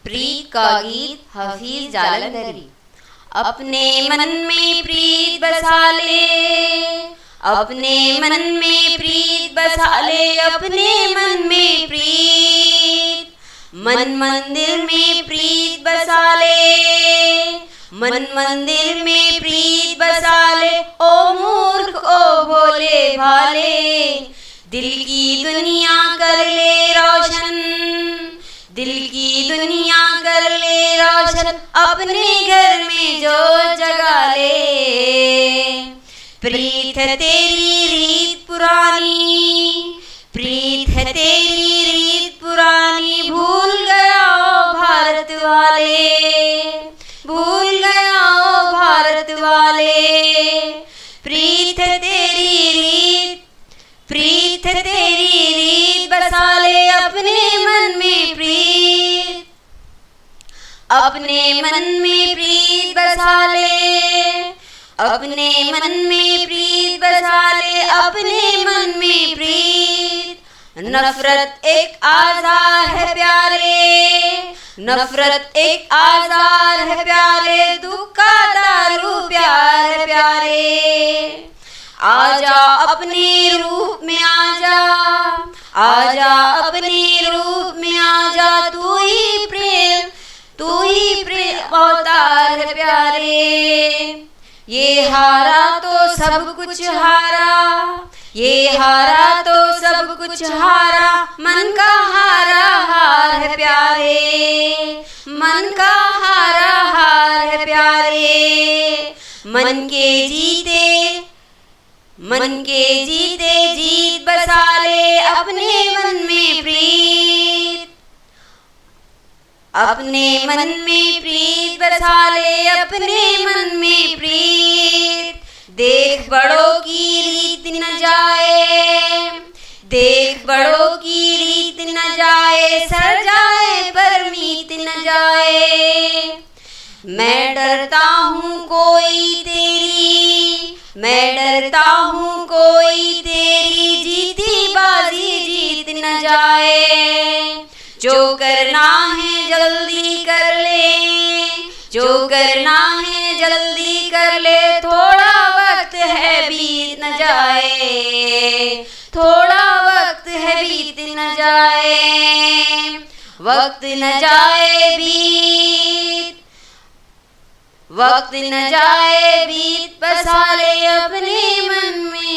प्रीत का गीत हफीज जालंधरी। अपने मन में प्रीत बसा ले, अपने मन में प्रीत बसा ले, अपने मन में प्रीत, मन मंदिर में प्रीत बसा ले, मन मंदिर में प्रीत बसा ले। ओ मूर्ख ओ भोले भाले, दिल की दुनिया कर ले रोशन, दिल की दुनिया कर ले रोशन, अपने घर में जो जगा ले। प्रीत है तेरी रीत पुरानी, प्रीत है तेरी रीत पुरानी, भूल गया ओ भारत वाले, भूल गया ओ भारत वाले। प्रीत है तेरी रीत, प्रीत है तेरी रीत, बसा ले अपने मन में प्रीत, अपने मन में प्रीत बसा ले, अपने मन में प्रीत बसा ले, अपने मन में प्रीत। नफरत एक आज़ार है प्यारे, नफरत एक आज़ार है प्यारे, दुख का दारू प्यार है प्यारे। आजा अपने रूप में आजा, आजा अपने रूप में आजा, तू ही प्रेम, तू ही प्रेम अवतार है प्यारे। ये हारा तो सब कुछ हारा, ये हारा तो सब कुछ हारा, मन का हारा हार है प्यारे, मन का हारा हार है प्यारे। मन के जीते, मन के जीते जीत बसा ले, अपने मन में प्रीत, अपने मन में प्रीत बसा ले, अपने मन में प्रीत। देख बड़ों की रीत न जाए, देख बड़ों की रीत न जाए, सर जाए पर मीत न जाए। मैं डरता हूँ कोई तेरी, मैं डरता हूँ कोई तेरी जीती बाजी जीत न जाए। जो करना है जल्दी कर ले, जो करना है जल्दी कर ले, थोड़ा वक्त है बीत न जाए, थोड़ा वक्त है बीत न जाए, वक्त न जाए बीत, वक्त न जाए बीत, बसा ले अपने मन में